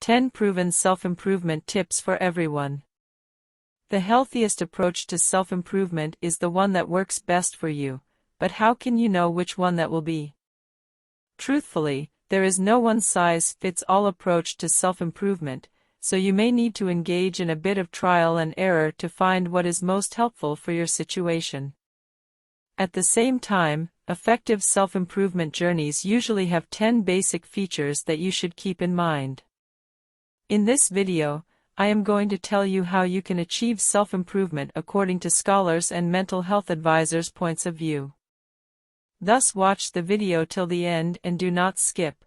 10 Proven Self-Improvement Tips for Everyone. The healthiest approach to self-improvement is the one that works best for you, but how can you know which one that will be? Truthfully, there is no one-size-fits-all approach to self-improvement, so you may need to engage in a bit of trial and error to find what is most helpful for your situation. At the same time, effective self-improvement journeys usually have 10 basic features that you should keep in mind. In this video, I am going to tell you how you can achieve self-improvement according to scholars and mental health advisors' points of view. Thus, watch the video till the end and do not skip.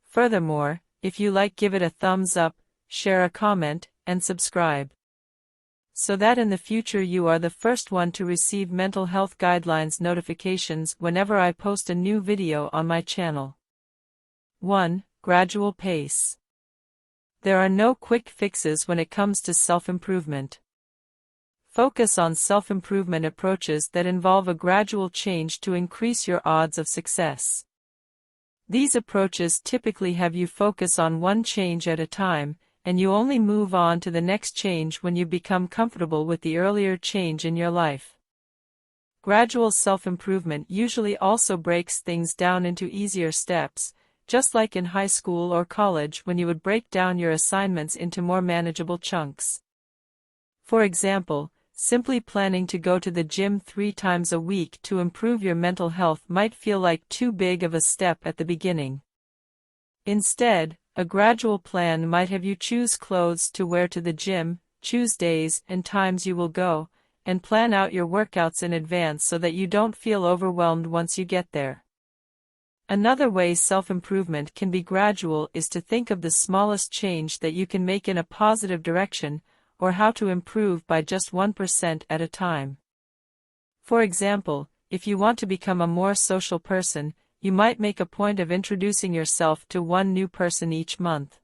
Furthermore, if you like, give it a thumbs up, share a comment, and subscribe, so that in the future you are the first one to receive mental health guidelines notifications whenever I post a new video on my channel. 1. Gradual pace. There are no quick fixes when it comes to self-improvement. Focus on self-improvement approaches that involve a gradual change to increase your odds of success. These approaches typically have you focus on one change at a time, and you only move on to the next change when you become comfortable with the earlier change in your life. Gradual self-improvement usually also breaks things down into easier steps, just like in high school or college when you would break down your assignments into more manageable chunks. For example, simply planning to go to the gym 3 times a week to improve your mental health might feel like too big of a step at the beginning. Instead, a gradual plan might have you choose clothes to wear to the gym, choose days and times you will go, and plan out your workouts in advance so that you don't feel overwhelmed once you get there. Another way self-improvement can be gradual is to think of the smallest change that you can make in a positive direction, or how to improve by just 1% at a time. For example, if you want to become a more social person, you might make a point of introducing yourself to one new person each month.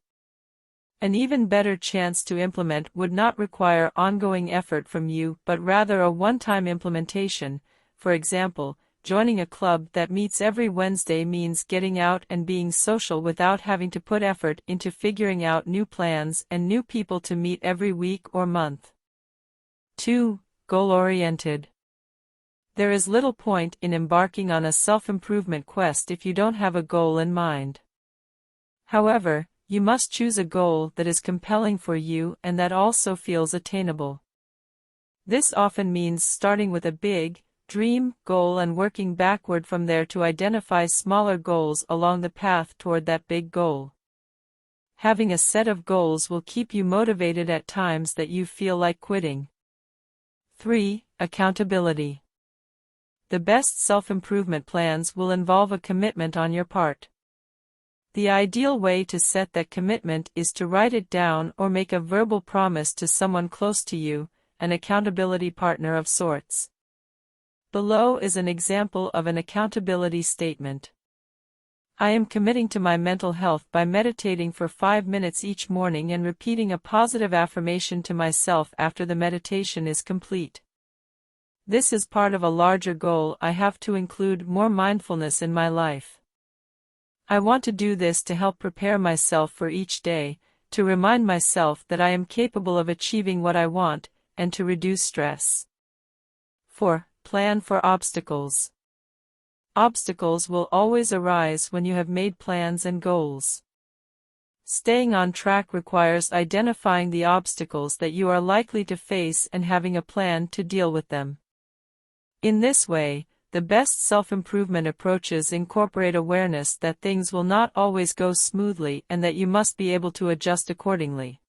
An even better chance to implement would not require ongoing effort from you but rather a one-time implementation. For example, joining a club that meets every Wednesday means getting out and being social without having to put effort into figuring out new plans and new people to meet every week or month. 2. Goal-oriented. There is little point in embarking on a self-improvement quest if you don't have a goal in mind. However, you must choose a goal that is compelling for you and that also feels attainable. This often means starting with a big dream goal and working backward from there to identify smaller goals along the path toward that big goal. Having a set of goals will keep you motivated at times that you feel like quitting. 3. Accountability. The best self-improvement plans will involve a commitment on your part. The ideal way to set that commitment is to write it down or make a verbal promise to someone close to you, an accountability partner of sorts. Below is an example of an accountability statement. I am committing to my mental health by meditating for 5 minutes each morning and repeating a positive affirmation to myself after the meditation is complete. This is part of a larger goal. I have to include more mindfulness in my life. I want to do this to help prepare myself for each day, to remind myself that I am capable of achieving what I want, and to reduce stress. 4. Plan for obstacles. Obstacles will always arise when you have made plans and goals. Staying on track requires identifying the obstacles that you are likely to face and having a plan to deal with them. In this way, the best self-improvement approaches incorporate awareness that things will not always go smoothly and that you must be able to adjust accordingly.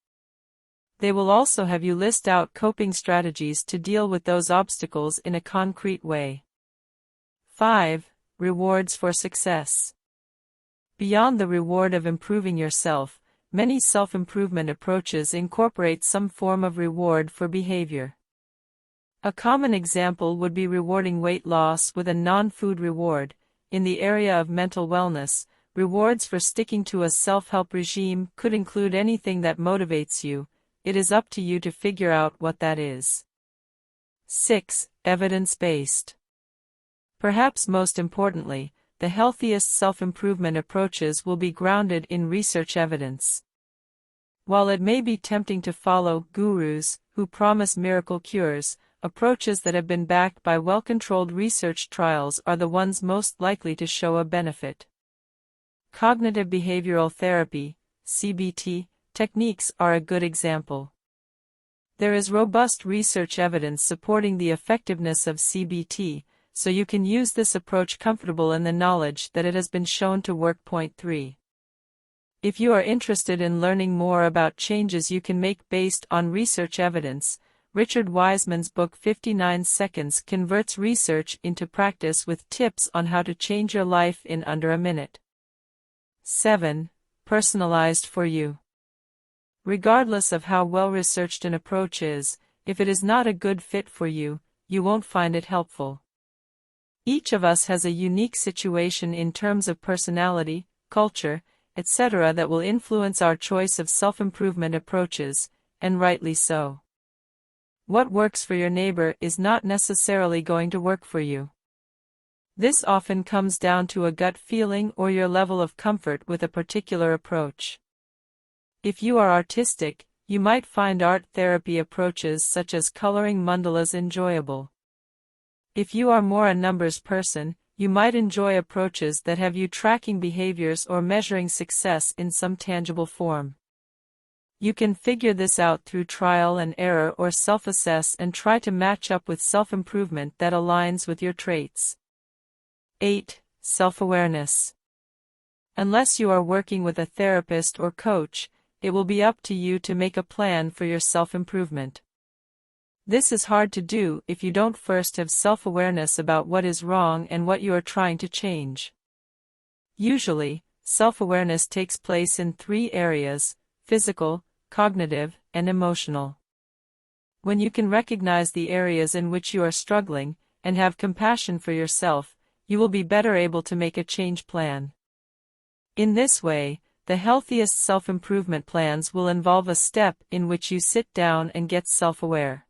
They will also have you list out coping strategies to deal with those obstacles in a concrete way. 5. Rewards for success. Beyond the reward of improving yourself, many self-improvement approaches incorporate some form of reward for behavior. A common example would be rewarding weight loss with a non-food reward. In the area of mental wellness, rewards for sticking to a self-help regime could include anything that motivates you. It is up to you to figure out what that is. 6. Evidence-based. Perhaps most importantly, the healthiest self-improvement approaches will be grounded in research evidence. While it may be tempting to follow gurus who promise miracle cures, approaches that have been backed by well-controlled research trials are the ones most likely to show a benefit. Cognitive behavioral therapy, CBT, techniques are a good example. There is robust research evidence supporting the effectiveness of CBT, so you can use this approach comfortable in the knowledge that it has been shown to work. Point 3. If you are interested in learning more about changes you can make based on research evidence, Richard Wiseman's book 59 Seconds converts research into practice with tips on how to change your life in under a minute. 7. Personalized for you. Regardless of how well-researched an approach is, if it is not a good fit for you, you won't find it helpful. Each of us has a unique situation in terms of personality, culture, etc. that will influence our choice of self-improvement approaches, and rightly so. What works for your neighbor is not necessarily going to work for you. This often comes down to a gut feeling or your level of comfort with a particular approach. If you are artistic, you might find art therapy approaches such as coloring mandalas enjoyable. If you are more a numbers person, you might enjoy approaches that have you tracking behaviors or measuring success in some tangible form. You can figure this out through trial and error or self-assess and try to match up with self-improvement that aligns with your traits. 8. Self-awareness. Unless you are working with a therapist or coach, it will be up to you to make a plan for your self-improvement. This is hard to do if you don't first have self-awareness about what is wrong and what you are trying to change. Usually, self-awareness takes place in 3 areas: physical, cognitive, and emotional. When you can recognize the areas in which you are struggling, and have compassion for yourself, you will be better able to make a change plan. In this way, the healthiest self-improvement plans will involve a step in which you sit down and get self-aware.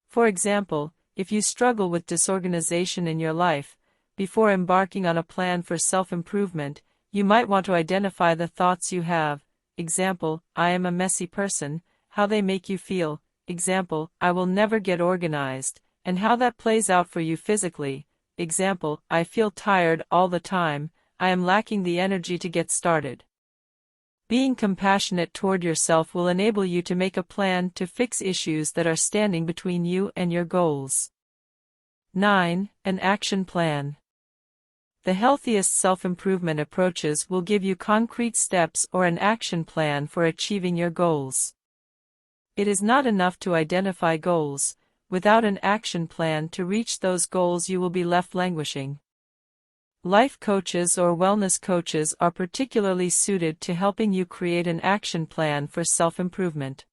For example, if you struggle with disorganization in your life, before embarking on a plan for self-improvement, you might want to identify the thoughts you have. Example, I am a messy person, how they make you feel. Example, I will never get organized, and how that plays out for you physically. Example, I feel tired all the time, I am lacking the energy to get started. Being compassionate toward yourself will enable you to make a plan to fix issues that are standing between you and your goals. 9. An action plan. The healthiest self-improvement approaches will give you concrete steps or an action plan for achieving your goals. It is not enough to identify goals. Without an action plan to reach those goals, you will be left languishing. Life coaches or wellness coaches are particularly suited to helping you create an action plan for self-improvement.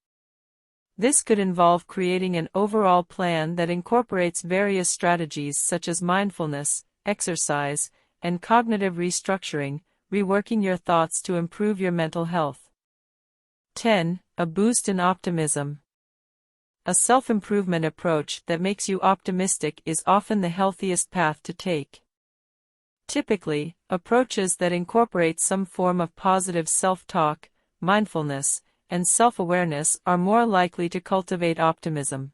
This could involve creating an overall plan that incorporates various strategies such as mindfulness, exercise, and cognitive restructuring, reworking your thoughts to improve your mental health. 10. A boost in optimism. A self-improvement approach that makes you optimistic is often the healthiest path to take. Typically, approaches that incorporate some form of positive self-talk, mindfulness, and self-awareness are more likely to cultivate optimism.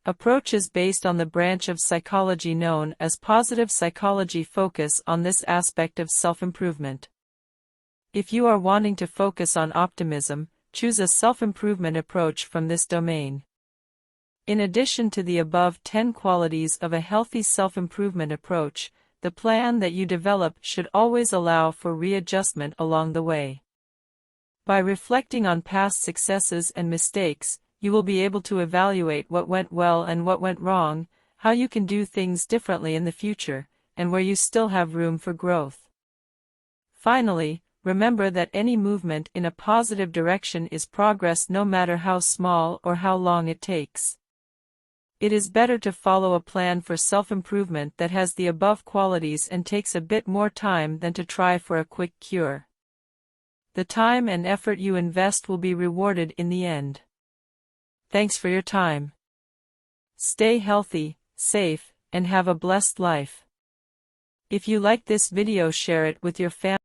Approaches based on the branch of psychology known as positive psychology focus on this aspect of self-improvement. If you are wanting to focus on optimism, choose a self-improvement approach from this domain. In addition to the above 10 qualities of a healthy self-improvement approach, the plan that you develop should always allow for readjustment along the way. By reflecting on past successes and mistakes, you will be able to evaluate what went well and what went wrong, how you can do things differently in the future, and where you still have room for growth. Finally, remember that any movement in a positive direction is progress, no matter how small or how long it takes. It is better to follow a plan for self-improvement that has the above qualities and takes a bit more time than to try for a quick cure. The time and effort you invest will be rewarded in the end. Thanks for your time. Stay healthy, safe, and have a blessed life. If you like this video, share it with your family.